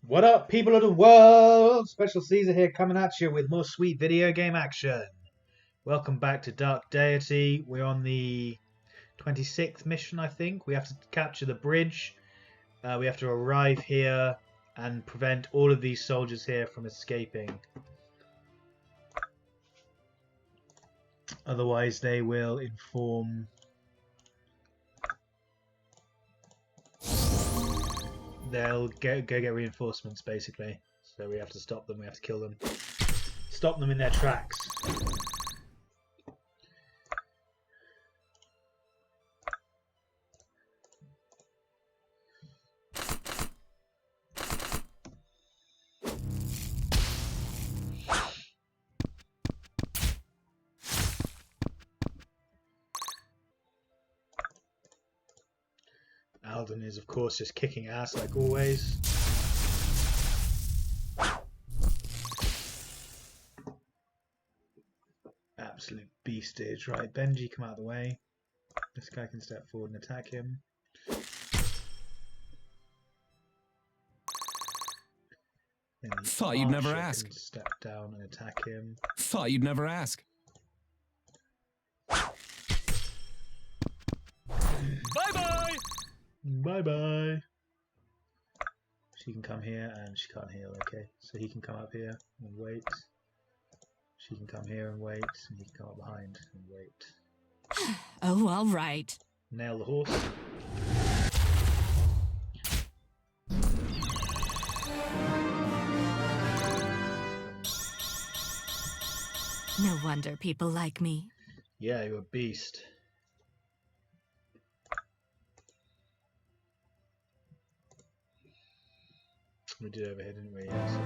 What up, people of the world? Special Caesar here, coming at you with more sweet video game action. Welcome back to Dark Deity. We're on the 26th mission, I think. We have to capture the bridge. We have to arrive here and prevent all of these soldiers here from escaping. Otherwise, they will inform. They'll go get reinforcements, basically. So we have to stop them. We have to kill them. Stop them in their tracks. Alden is, of course, just kicking ass like always. Absolute beastage. Right, Benji, come out of the way. This guy can step forward and attack him. Thought you'd never ask. Step down and attack him. Thought you'd never ask. Bye-bye! Bye-bye. She can come here and she can't heal, okay. So he can come up here and wait. She can come here and wait, and he can come up behind and wait. Oh, all right. Nail the horse. No wonder people like me. Yeah, you're a beast. We did over here, didn't we? Yeah, so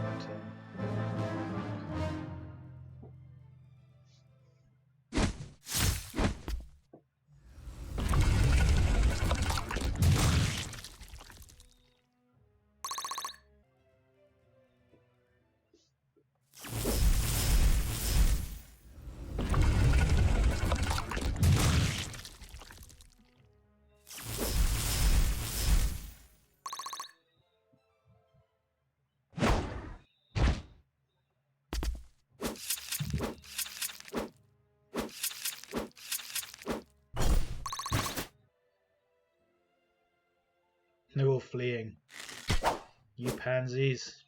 they're all fleeing. You pansies.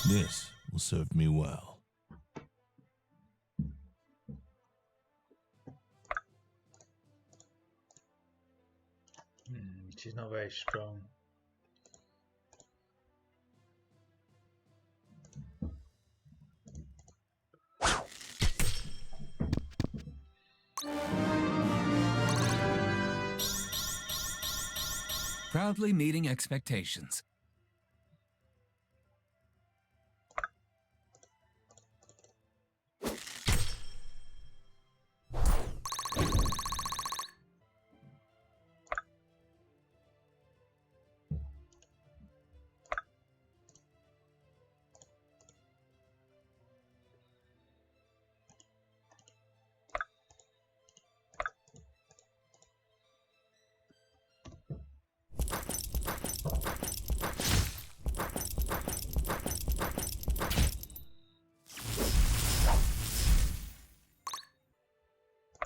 This will serve me well. She's not very strong. Proudly meeting expectations.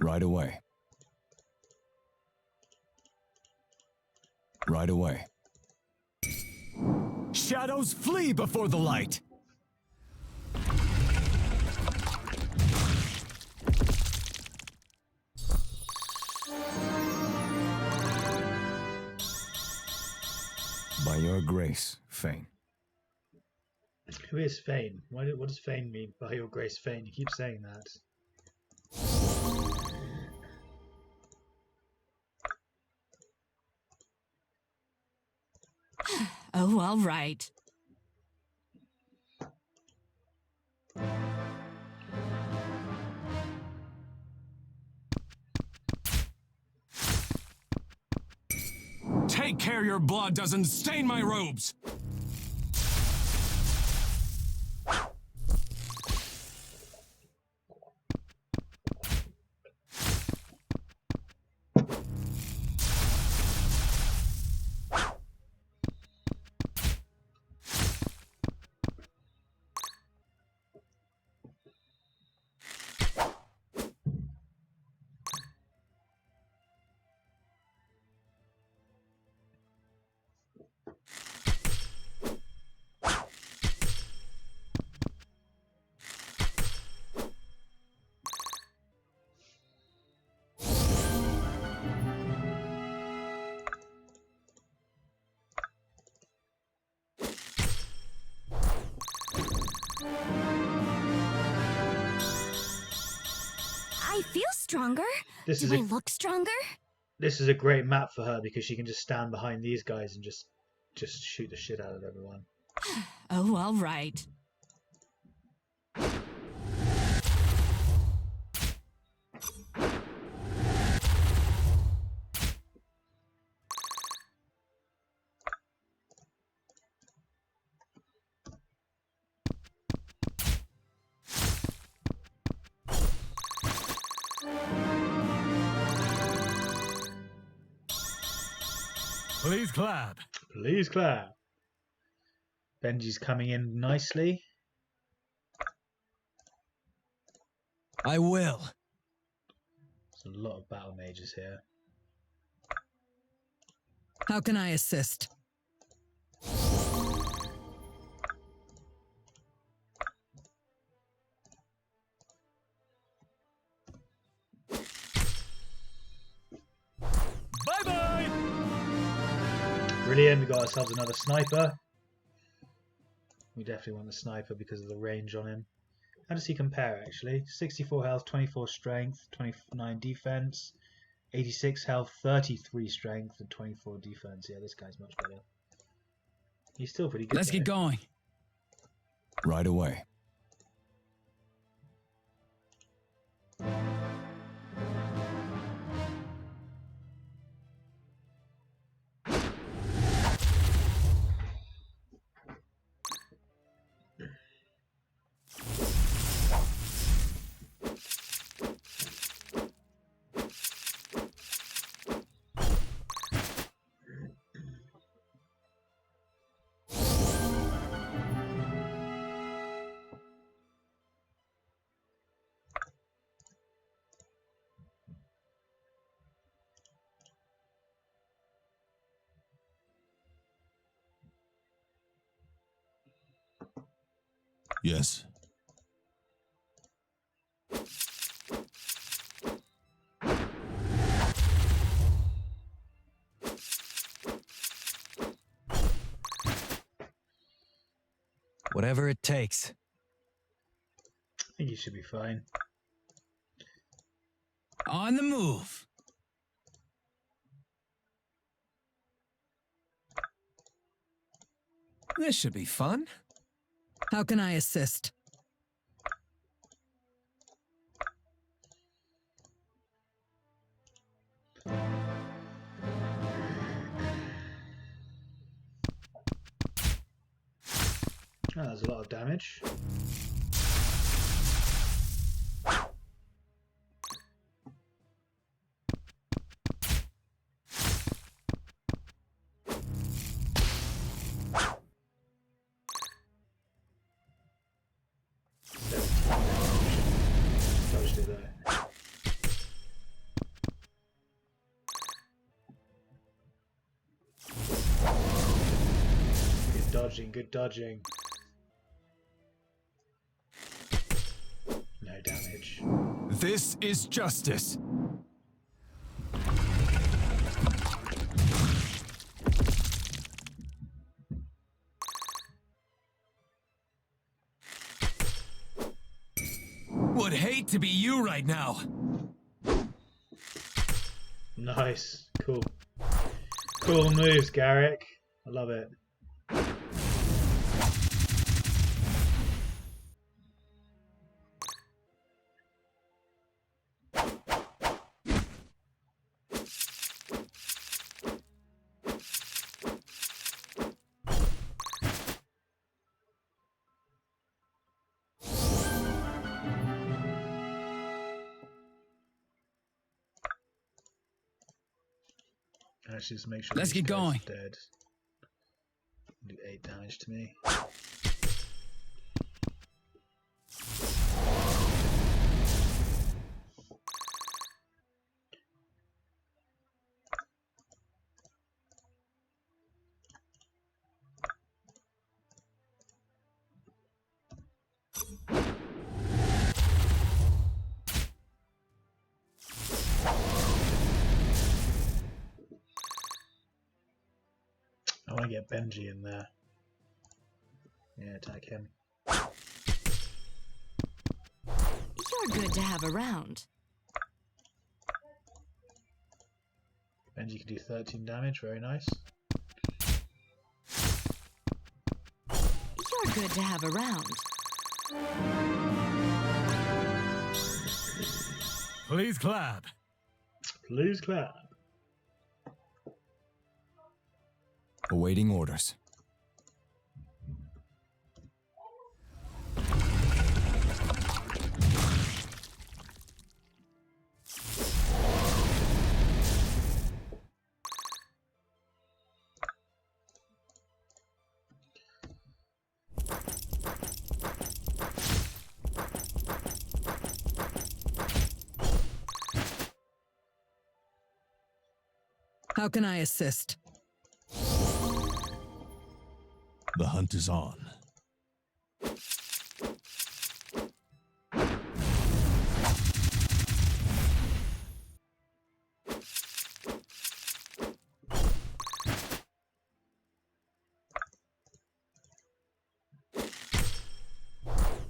Right away. Right away. Shadows flee before the light! By your grace, Fane. Who is Fane? What does Fane mean? By your grace, Fane. You keep saying that. Oh, all right. Take care your blood doesn't stain my robes! I feel stronger. This Do is I a look stronger? this is a great map for her because she can just stand behind these guys and just shoot the shit out of everyone. Oh, all right. Please clap. Please clap. Benji's coming in nicely. I will. There's a lot of battle mages here. How can I assist? Bye-bye! Brilliant, we got ourselves another sniper. We definitely want the sniper because of the range on him. How does he compare actually? 64 health, 24 strength, 29 defense, 86 health, 33 strength, and 24 defense. Yeah, this guy's much better. He's still pretty good. Let's get going. Right away. Yes. Whatever it takes. I think he should be fine. On the move. This should be fun. How can I assist? Oh, there's a lot of damage. Dodged it there. Good dodging, good dodging. No damage. This is justice. Would hate to be you right now. Nice. Cool. Cool moves, Garrick. I love it. Actually, just make sure Let's these get guys going. are dead. Do 8 damage to me. I want to get Benji in there. Yeah, attack him. You're good to have around. Benji can do 13 damage, very nice. You're good to have around. Please clap. Please clap. Awaiting orders. How can I assist? The hunt is on.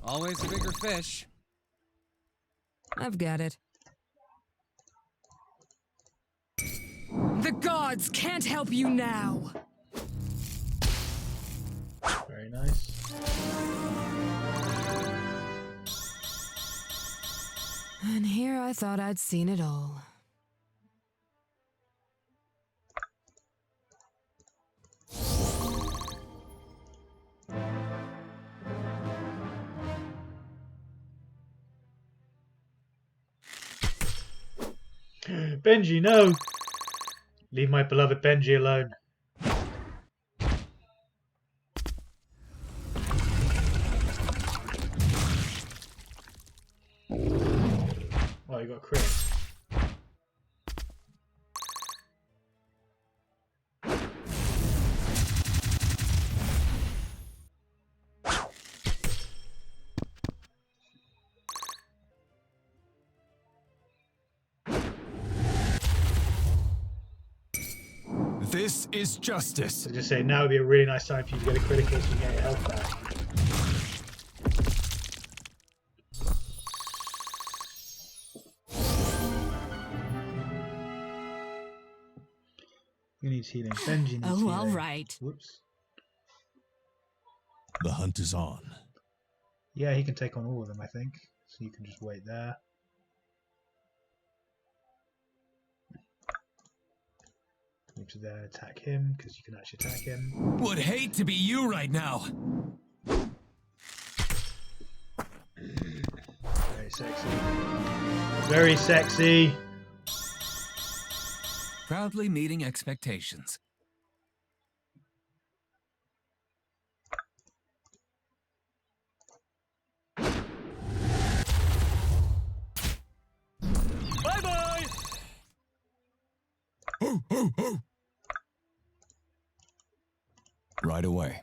Always a bigger fish. I've got it. The gods can't help you now. Very nice. And here I thought I'd seen it all. Benji, no! Leave my beloved Benji alone. Oh, you got a crit. This is justice. So just say now would be a really nice time for you to get a critical so you get your health back. Who needs healing? Benji needs healing. Oh, all right. Whoops. The hunt is on. Yeah, he can take on all of them, I think. So you can just wait there. Move to there, attack him, because you can actually attack him. Would hate to be you right now. Very sexy. Very sexy. Proudly meeting expectations. Bye-bye! Ho, ho, ho! Right away.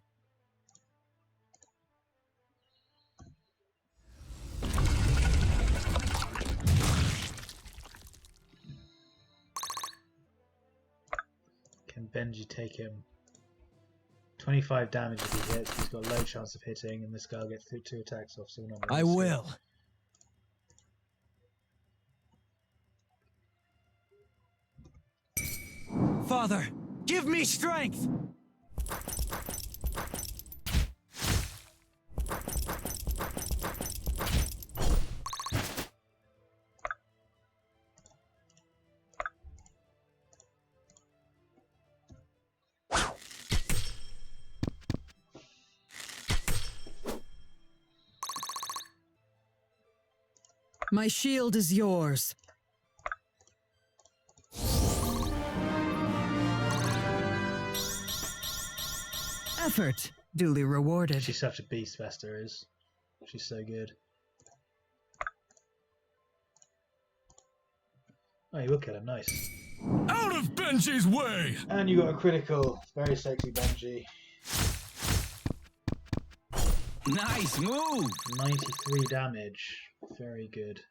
Can Benji take him? 25 damage if he hits. He's got a low chance of hitting, and this guy will get 2 attacks off, so we're not I really will. Father, give me strength! My shield is yours. Effort duly rewarded. She's such a beast, Vesta is. She's so good. Oh, you will kill him. Nice. Out of Benji's way! And you got a critical. Very sexy Benji. Nice move! 93 damage. Very good.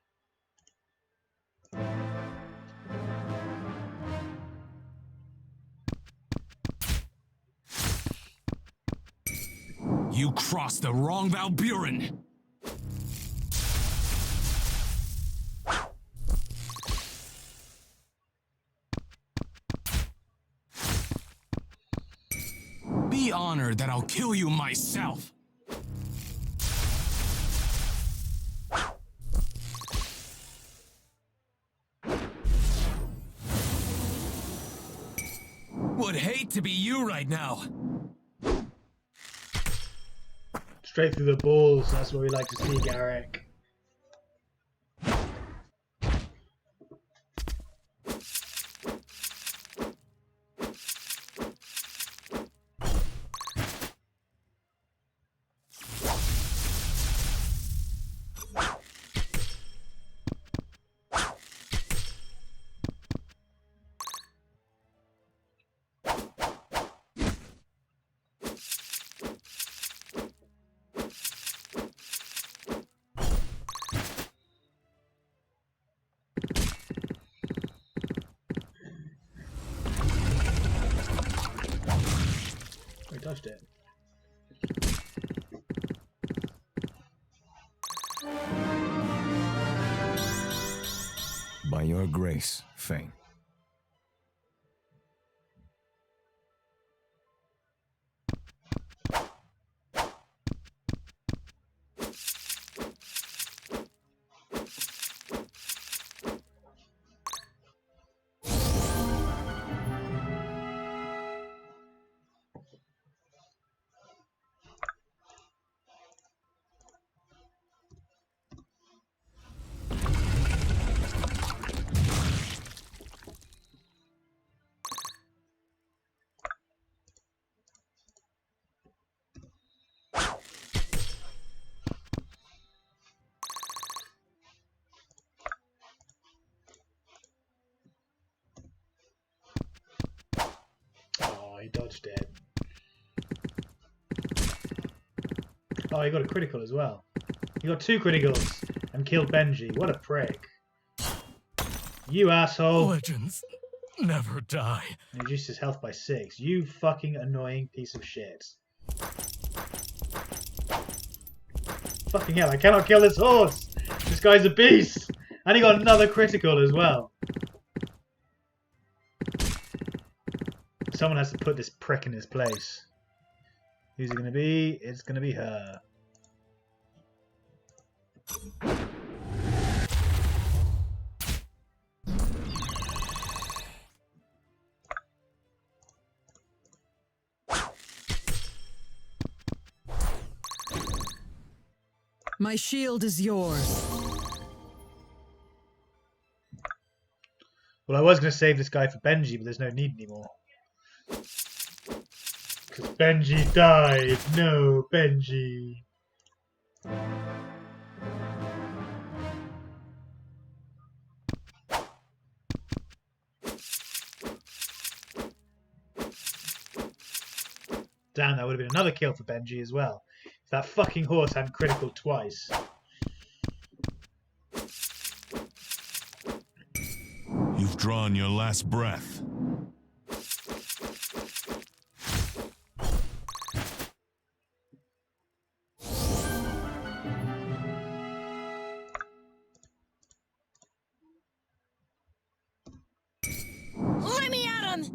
You crossed the wrong Valburin! Be honored that I'll kill you myself! Would hate to be you right now. Straight through the balls. That's what we like to see, Garrick. I dodged it. By your grace, Fane. Oh, he dodged it. Oh, he got a critical as well. He got 2 criticals and killed Benji. What a prick. You asshole. Legends never die. He reduced his health by 6. You fucking annoying piece of shit. Fucking hell, I cannot kill this horse! This guy's a beast! And he got another critical as well. Someone has to put this prick in his place. Who's it going to be? It's going to be her. My shield is yours. Well, I was going to save this guy for Benji, but there's no need anymore. Because Benji died. No, Benji. Damn, that would have been another kill for Benji as well. If that fucking horse hadn't critical twice. You've drawn your last breath. Let me at him!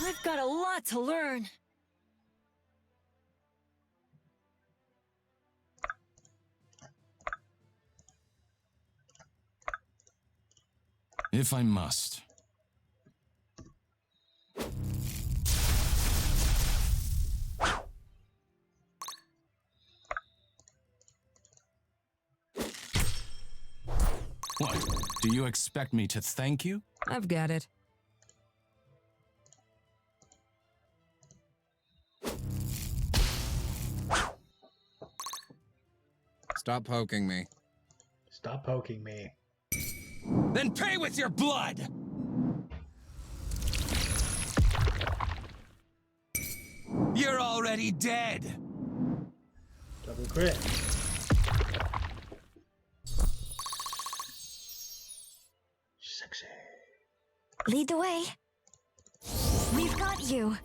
I've got a lot to learn. If I must. What? Do you expect me to thank you? I've got it. Stop poking me. Stop poking me. Then pay with your blood! You're already dead! Double crit. Sexy. Lead the way. We've got you.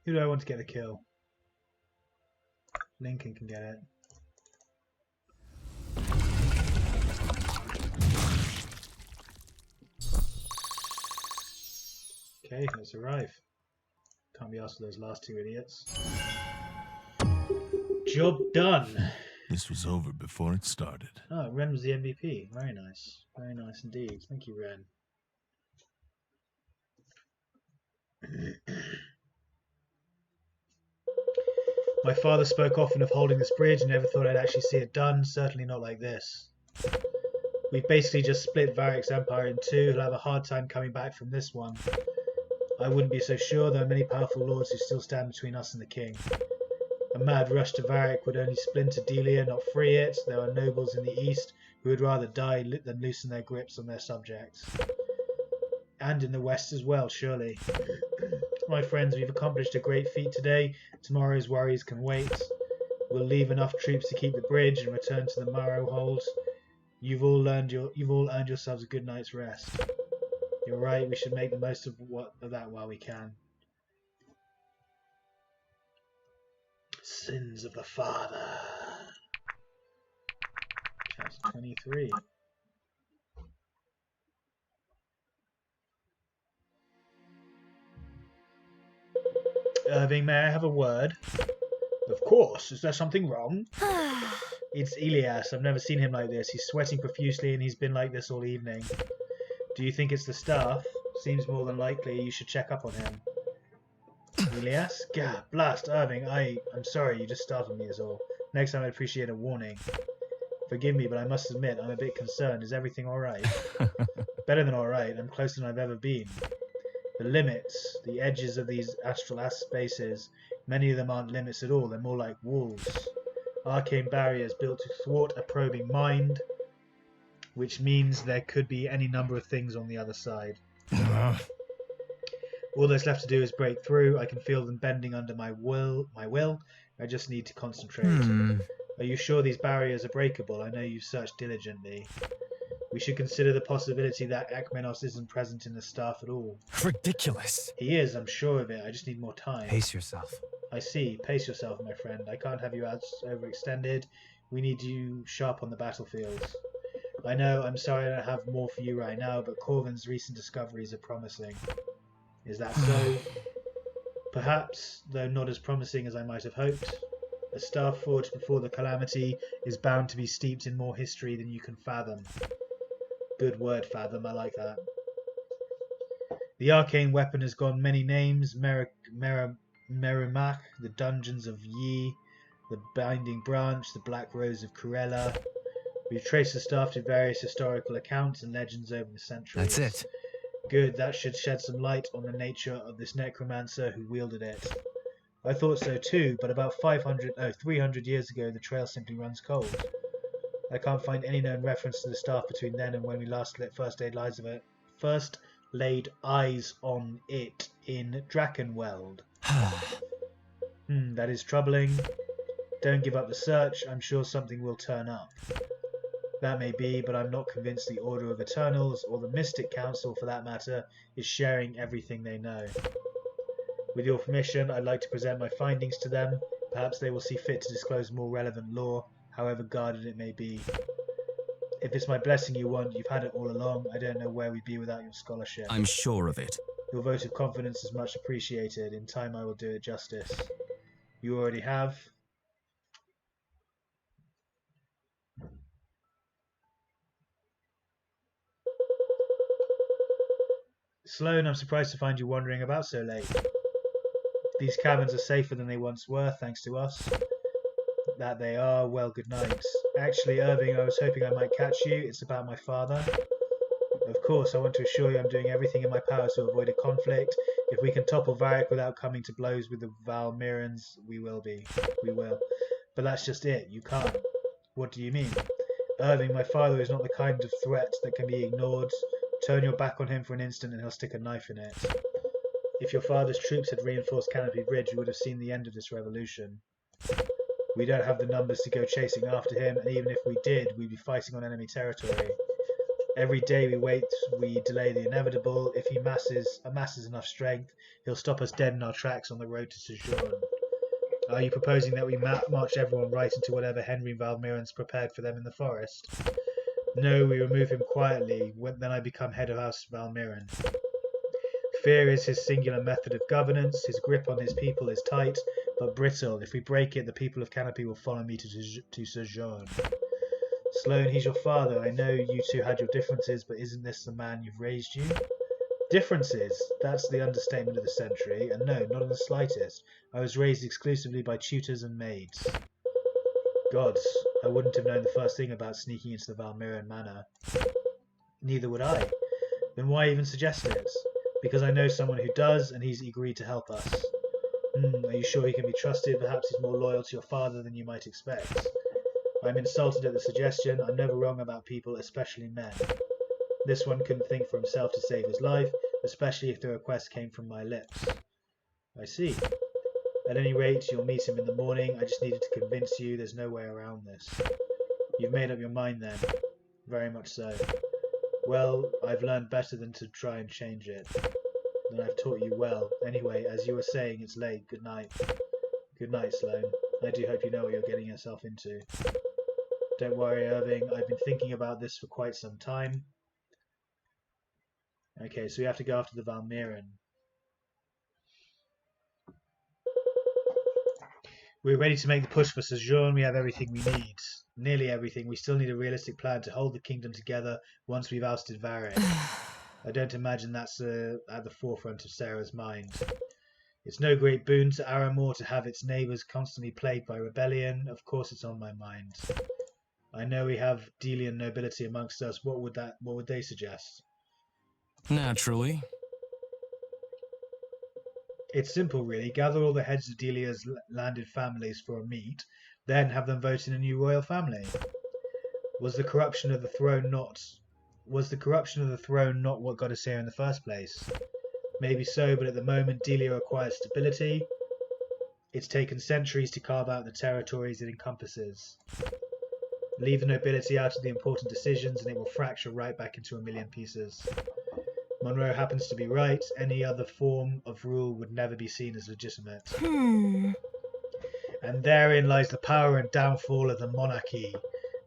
Who do I want to get the kill? Lincoln can get it. Okay, let's arrive. Can't be asked for those last two idiots. Job done. This was over before it started. Oh, Ren was the MVP. Very nice. Very nice indeed. Thank you, Ren. My father spoke often of holding this bridge and never thought I'd actually see it done, certainly not like this. We've basically just split Varric's empire in two. He'll have a hard time coming back from this one. I wouldn't be so sure. There are many powerful lords who still stand between us and the king. A mad rush to Varric would only splinter Delia, not free it. There are nobles in the east who would rather die than loosen their grips on their subjects. And in the west as well, surely. My friends, we've accomplished a great feat today. Tomorrow's worries can wait. We'll leave enough troops to keep the bridge and return to the Marrow Hold. You've all earned yourselves a good night's rest. You're right, we should make the most of that while we can. Sins of the Father. Chapter 23. Irving, may I have a word? Of course. Is there something wrong? It's Elias. I've never seen him like this. He's sweating profusely and he's been like this all evening. Do you think it's the staff? Seems more than likely. You should check up on him. Elias? Gah, blast, Irving. I'm sorry, you just startled me is all. Next time I'd appreciate a warning. Forgive me, but I must admit I'm a bit concerned. Is everything alright? Better than alright. I'm closer than I've ever been. The limits, the edges of these astral spaces, many of them aren't limits at all. They're more like walls. Arcane barriers built to thwart a probing mind, which means there could be any number of things on the other side. All that's left to do is break through. I can feel them bending under my will. I just need to concentrate. Are you sure these barriers are breakable? I know you've searched diligently. We should consider the possibility that Akmenos isn't present in the staff at all. Ridiculous. He is, I'm sure of it. I just need more time. Pace yourself. I see. Pace yourself, my friend. I can't have you overextended. We need you sharp on the battlefield. I know, I'm sorry I don't have more for you right now, but Corvin's recent discoveries are promising. Is that so? Perhaps, though not as promising as I might have hoped. A staff forged before the calamity is bound to be steeped in more history than you can fathom. Good word, fathom. I like that. The arcane weapon has gone many names. Merrimack, the dungeons of Yi, the binding branch, the black rose of Corella. We've traced the staff to various historical accounts and legends over the centuries. That's it. Good, that should shed some light on the nature of this necromancer who wielded it. I thought so too, but about 300 years ago the trail simply runs cold. I can't find any known reference to the staff between then and when we last laid eyes on it in Drakenweld. That is troubling. Don't give up the search. I'm sure something will turn up. That may be, but I'm not convinced the Order of Eternals, or the Mystic Council for that matter, is sharing everything they know. With your permission, I'd like to present my findings to them. Perhaps they will see fit to disclose more relevant lore, however guarded it may be. If it's my blessing you want, you've had it all along. I don't know where we'd be without your scholarship. I'm sure of it. Your vote of confidence is much appreciated. In time I will do it justice. You already have. Sloane, I'm surprised to find you wandering about so late. These caverns are safer than they once were, thanks to us. That they are. Well, good night. Actually, Irving, I was hoping I might catch you. It's about my father. Of course, I want to assure you I'm doing everything in my power to avoid a conflict. If we can topple Varric without coming to blows with the Valmirans, we will be. We will. But that's just it. You can't. What do you mean? Irving, my father is not the kind of threat that can be ignored. Turn your back on him for an instant and he'll stick a knife in it. If your father's troops had reinforced Canopy Ridge, you would have seen the end of this revolution. We don't have the numbers to go chasing after him, and even if we did, we'd be fighting on enemy territory. Every day we wait, we delay the inevitable. If he amasses enough strength, he'll stop us dead in our tracks on the road to Sojourn. Are you proposing that we march everyone right into whatever Henry Valmiran's prepared for them in the forest? No, we remove him quietly, then I become head of House Valmiran. Fear is his singular method of governance. His grip on his people is tight, but brittle. If we break it, the people of Canopy will follow me to Sojourn. Sloane, he's your father. I know you two had your differences, but isn't this the man you've raised you? Differences? That's the understatement of the century, and no, not in the slightest. I was raised exclusively by tutors and maids. Gods, I wouldn't have known the first thing about sneaking into the Valmiran Manor. Neither would I. Then why even suggest it? Because I know someone who does, and he's agreed to help us. Are you sure he can be trusted? Perhaps he's more loyal to your father than you might expect. I'm insulted at the suggestion. I'm never wrong about people, especially men. This one couldn't think for himself to save his life, especially if the request came from my lips. I see. At any rate, you'll meet him in the morning. I just needed to convince you there's no way around this. You've made up your mind then? Very much so. Well, I've learned better than to try and change it. Then I've taught you well. Anyway, as you were saying, it's late. Good night. Good night, Sloane. I do hope you know what you're getting yourself into. Don't worry, Irving. I've been thinking about this for quite some time. Okay, so we have to go after the Valmiran. We're ready to make the push for Sojourn. We have everything we need. Nearly everything. We still need a realistic plan to hold the kingdom together once we've ousted Varric. I don't imagine that's at the forefront of Sarah's mind. It's no great boon to Aramor to have its neighbours constantly plagued by rebellion. Of course it's on my mind. I know we have Delian nobility amongst us. What would they suggest? Naturally. It's simple, really. Gather all the heads of Delia's landed families for a meet, then have them vote in a new royal family. Was the corruption of the throne not what got us here in the first place? Maybe so, but at the moment Delia requires stability. It's taken centuries to carve out the territories it encompasses. Leave the nobility out of the important decisions and it will fracture right back into a million pieces. Monroe happens to be right. Any other form of rule would never be seen as legitimate. And therein lies the power and downfall of the monarchy.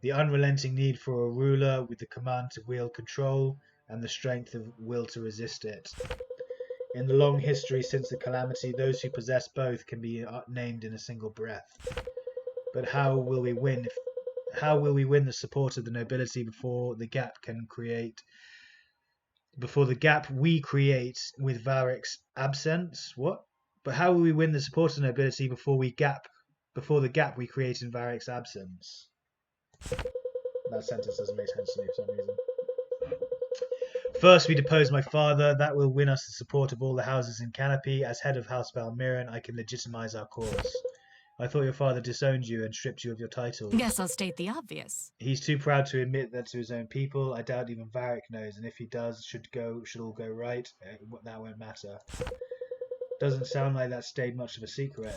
The unrelenting need for a ruler with the command to wield control and the strength of will to resist it. In the long history since the calamity, those who possess both can be named in a single breath. But how will we win the support of the nobility before the gap we create with Varric's absence? What? But how will we win the support of the nobility before the gap we create in Varric's absence? That sentence doesn't make sense to me for some reason. First, we depose my father. That will win us the support of all the houses in Canopy. As head of House Valmiran, I can legitimize our cause. I thought your father disowned you and stripped you of your title. Guess I'll state the obvious. He's too proud to admit that to his own people. I doubt even Varric knows, and if he does, should all go right. That won't matter. Doesn't sound like that stayed much of a secret.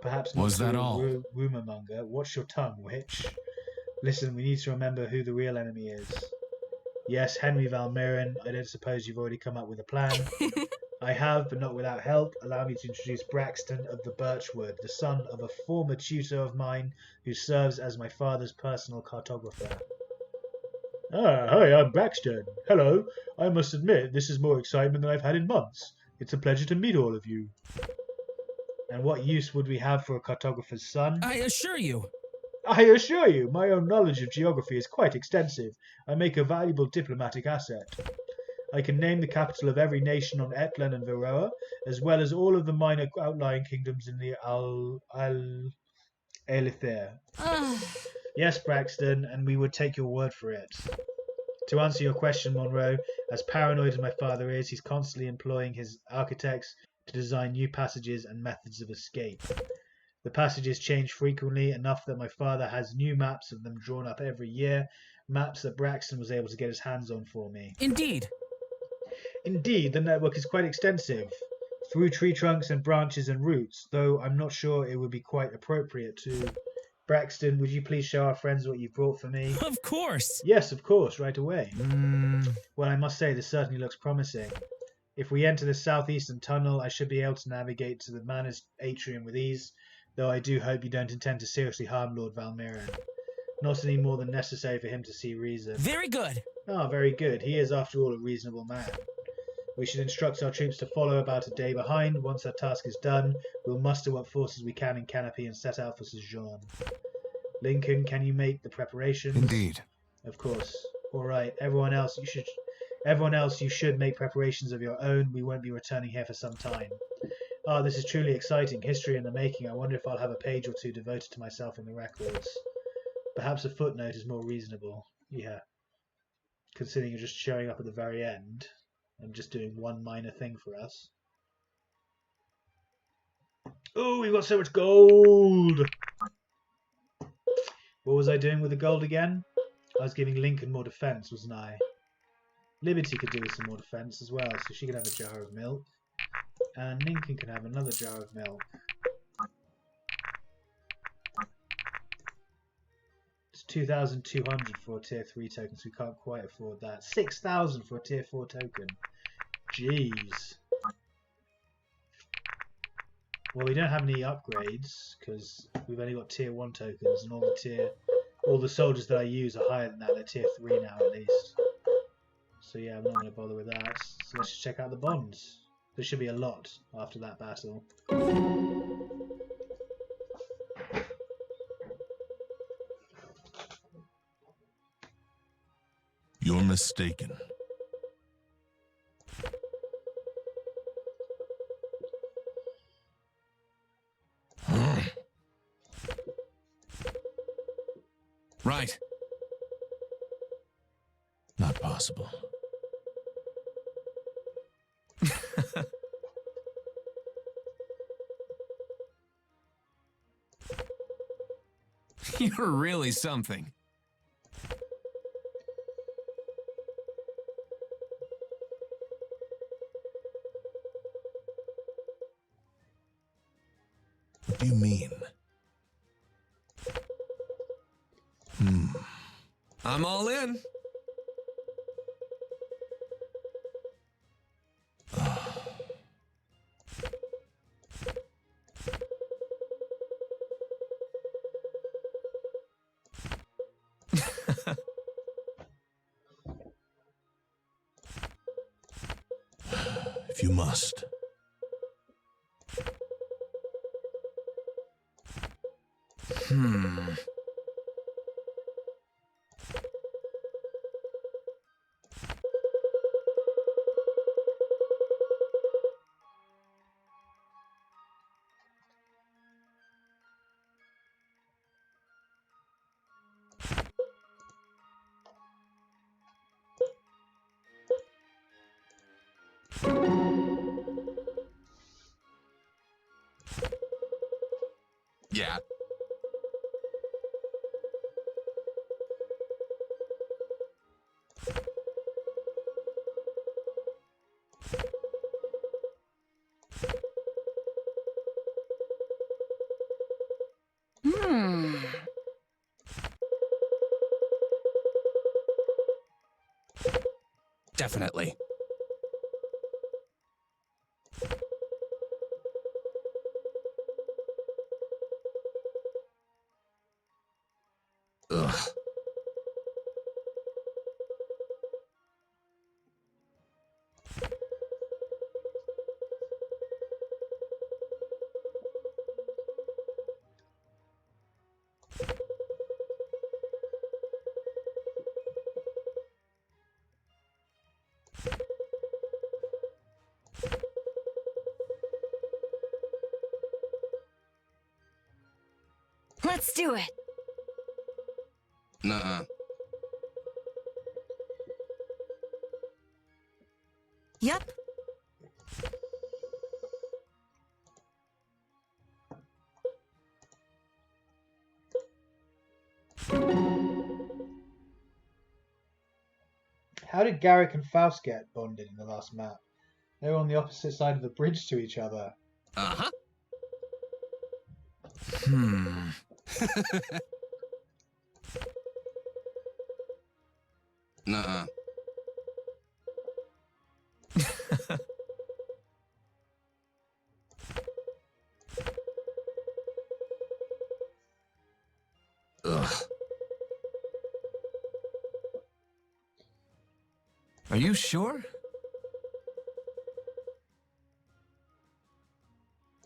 Perhaps not. Was that all? Rumor monger. Watch your tongue, witch. Listen, we need to remember who the real enemy is. Yes, Henry Valmiran. I don't suppose you've already come up with a plan. I have, but not without help. Allow me to introduce Braxton of the Birchwood, the son of a former tutor of mine who serves as my father's personal cartographer. Ah, hi, I'm Braxton. Hello. I must admit, this is more excitement than I've had in months. It's a pleasure to meet all of you. And what use would we have for a cartographer's son? I assure you, my own knowledge of geography is quite extensive. I make a valuable diplomatic asset. I can name the capital of every nation on Etlen and Varroa, as well as all of the minor outlying kingdoms in the Elithere. Yes, Braxton, and we would take your word for it. To answer your question, Monroe, as paranoid as my father is, he's constantly employing his architects to design new passages and methods of escape. The passages change frequently, enough that my father has new maps of them drawn up every year, maps that Braxton was able to get his hands on for me. Indeed. Indeed, the network is quite extensive, through tree trunks and branches and roots, though I'm not sure it would be quite appropriate to... Braxton, would you please show our friends what you've brought for me? Of course. Yes, of course, right away. Well, I must say, this certainly looks promising. If we enter the southeastern tunnel, I should be able to navigate to the manor's atrium with ease, though I do hope you don't intend to seriously harm Lord Valmiran. Not any more than necessary for him to see reason. Very good. Ah, very good. He is, after all, a reasonable man. We should instruct our troops to follow about a day behind. Once our task is done, we'll muster what forces we can in Canopy and set out for Sejourn. Lincoln, can you make the preparations? Indeed. Of course. All right. Everyone else, you should make preparations of your own. We won't be returning here for some time. Ah, this is truly exciting. History in the making. I wonder if I'll have a page or two devoted to myself in the records. Perhaps a footnote is more reasonable. Yeah. Considering you're just showing up at the very end and just doing one minor thing for us. Oh, we've got so much gold! What was I doing with the gold again? I was giving Lincoln more defense, wasn't I? Liberty could do with some more defense as well, so she can have a jar of milk. And Lincoln can have another jar of milk. It's 2,200 for a tier 3 token, so we can't quite afford that. 6,000 for a tier 4 token. Jeez. Well, we don't have any upgrades because we've only got tier 1 tokens, and all the soldiers that I use are higher than that. They're tier 3 now at least. So yeah, I'm not going to bother with that. So let's just check out the bonds. There should be a lot after that battle. You're mistaken. Right. Not possible. You're really something. What do you mean? I'm all in. If you must. Yeah. Definitely. Ugh. Let's do it. Nuh-uh. Yep. How did Garrick and Faust get bonded in the last map? They were on the opposite side of the bridge to each other. Uh-huh. Nuh-uh. Ugh. Are you sure?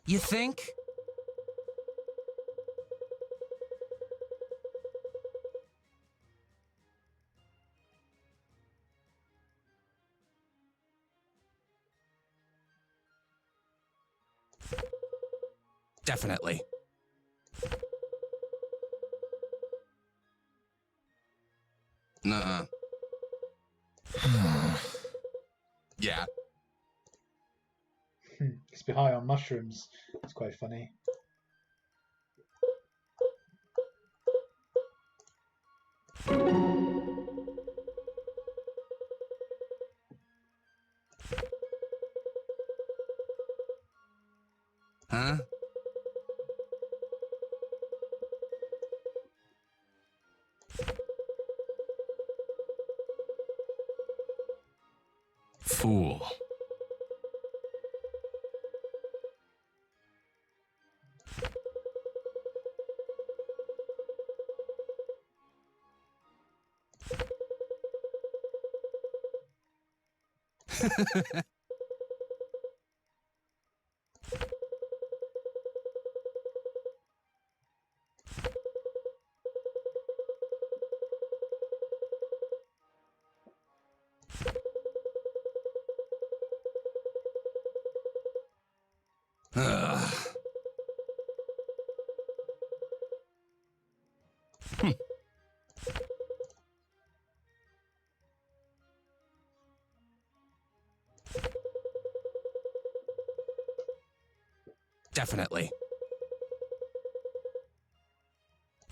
You think? Definitely. Nuh-uh. Yeah. He's be high on mushrooms. It's quite funny. Huh? Fool. Ugh. Definitely.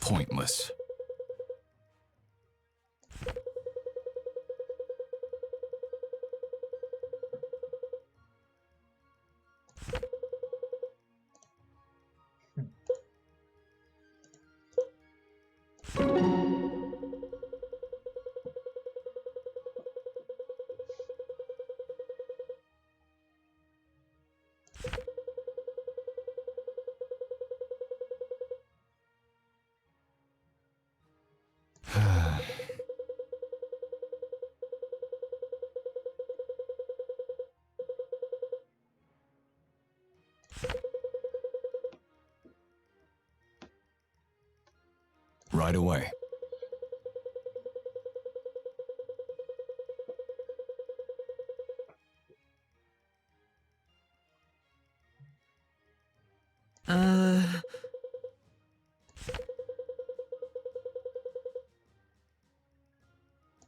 Pointless. Right away.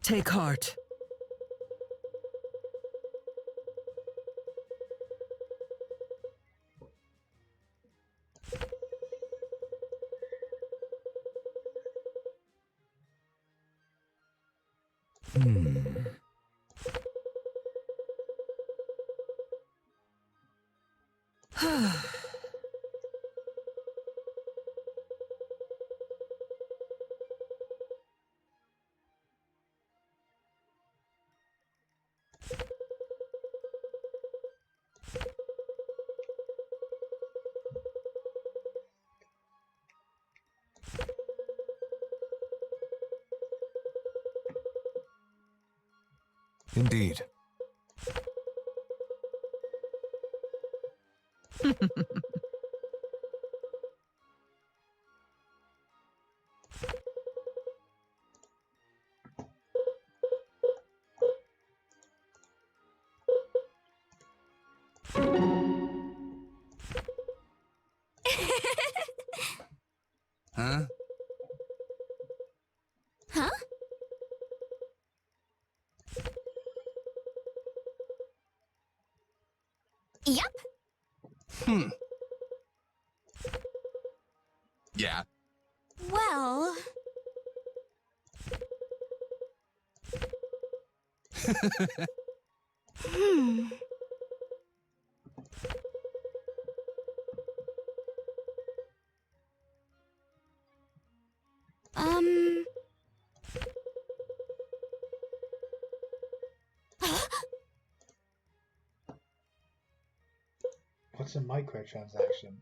Take heart. Indeed. Huh? Yep. Yeah. Well... hmm. What's a microtransaction?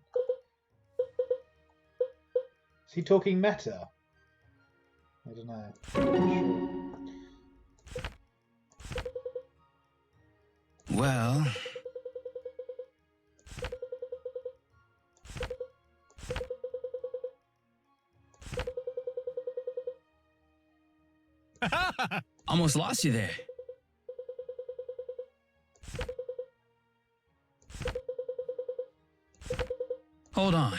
Is he talking meta? I don't know. Well... Almost lost you there. Hold on.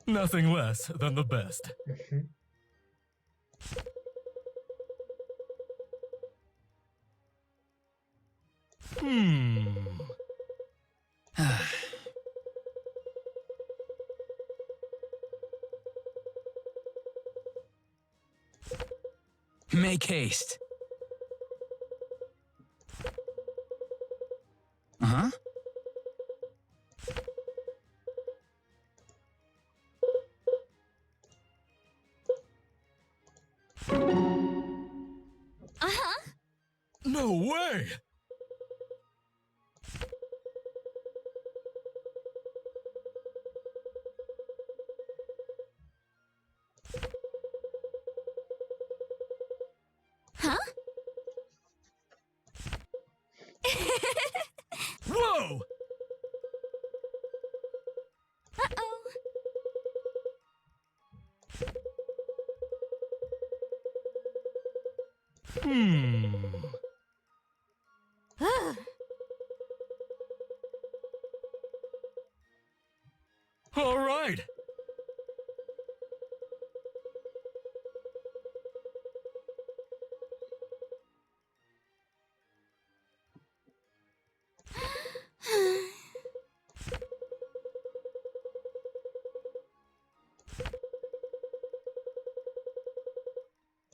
Nothing less than the best. Make haste. Uh-huh. Uh-huh. No way! Huh? Whoa! Uh-oh. Ugh. All right.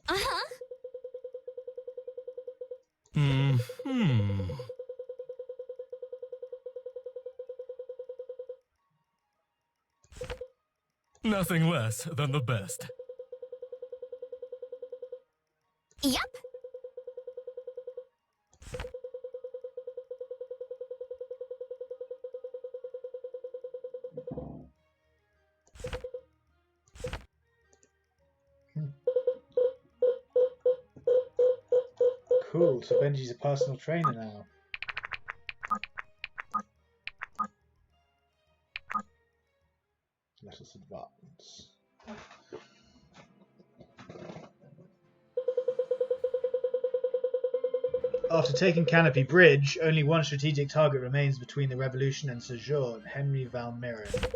Uh-huh. Nothing less than the best. Yep. Cool, so Benji's a personal trainer now. Let us advance. After taking Canopy Bridge, only one strategic target remains between the Revolution and Sojourn, Henry Valmiron.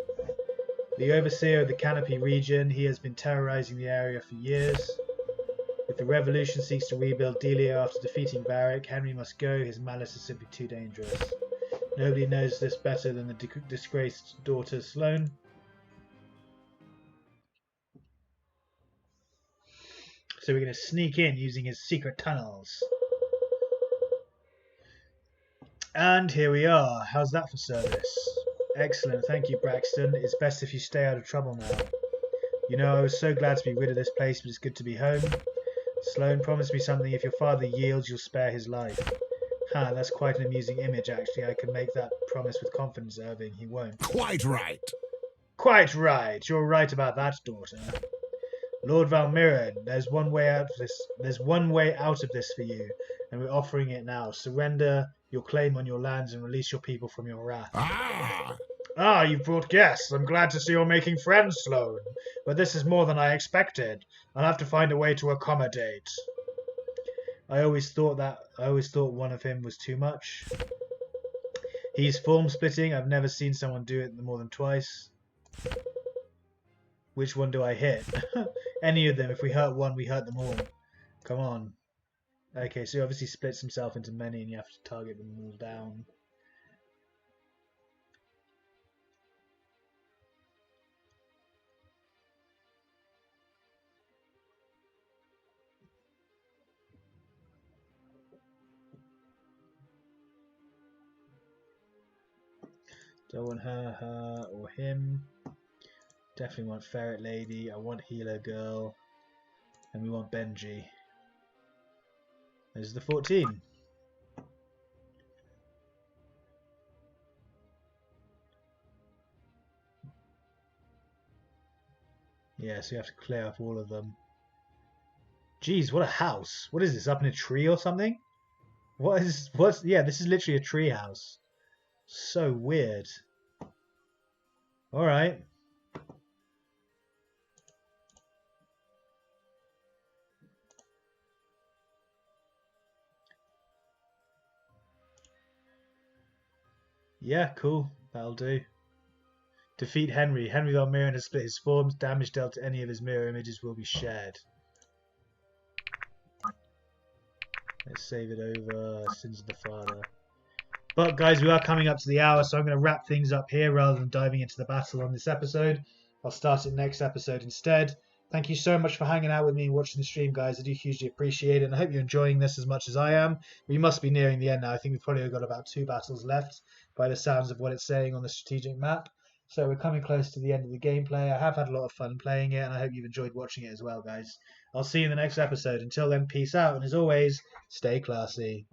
The overseer of the Canopy region, he has been terrorizing the area for years. If the Revolution seeks to rebuild Delia after defeating Varric, Henry must go. His malice is simply too dangerous. Nobody knows this better than the disgraced daughter Sloane. So we're going to sneak in using his secret tunnels. And here we are. How's that for service? Excellent, thank you, Braxton. It's best if you stay out of trouble now. You know, I was so glad to be rid of this place, but it's good to be home. Sloane, promise me something. If your father yields, you'll spare his life. Ha, that's quite an amusing image, actually. I can make that promise with confidence, Irving. He won't. Quite right. Quite right. You're right about that, daughter. Lord Valmiron, there's one way out of this. There's one way out of this for you, and we're offering it now. Surrender your claim on your lands and release your people from your wrath. Ah, you've brought guests. I'm glad to see you're making friends, Sloane. But this is more than I expected. I'll have to find a way to accommodate. I always thought one of him was too much. He's form splitting. I've never seen someone do it more than twice. Which one do I hit? Any of them. If we hurt one, we hurt them all. Come on. Okay, so he obviously splits himself into many and you have to target them all down. Don't want her, or him. Definitely want Ferret Lady. I want Healer Girl. And we want Benji. There's the 14. Yeah, so you have to clear up all of them. Jeez, what a house. What is this, up in a tree or something? Yeah, this is literally a tree house. So weird. Alright. Yeah, cool. That'll do. Defeat Henry. Henry Von Mirren has split his forms. Damage dealt to any of his mirror images will be shared. Let's save it over. Sins of the Father. But guys, we are coming up to the hour, so I'm going to wrap things up here rather than diving into the battle on this episode. I'll start it next episode instead. Thank you so much for hanging out with me and watching the stream, guys. I do hugely appreciate it, and I hope you're enjoying this as much as I am. We must be nearing the end now. I think we've probably got about 2 battles left by the sounds of what it's saying on the strategic map. So we're coming close to the end of the gameplay. I have had a lot of fun playing it, and I hope you've enjoyed watching it as well, guys. I'll see you in the next episode. Until then, peace out, and as always, stay classy.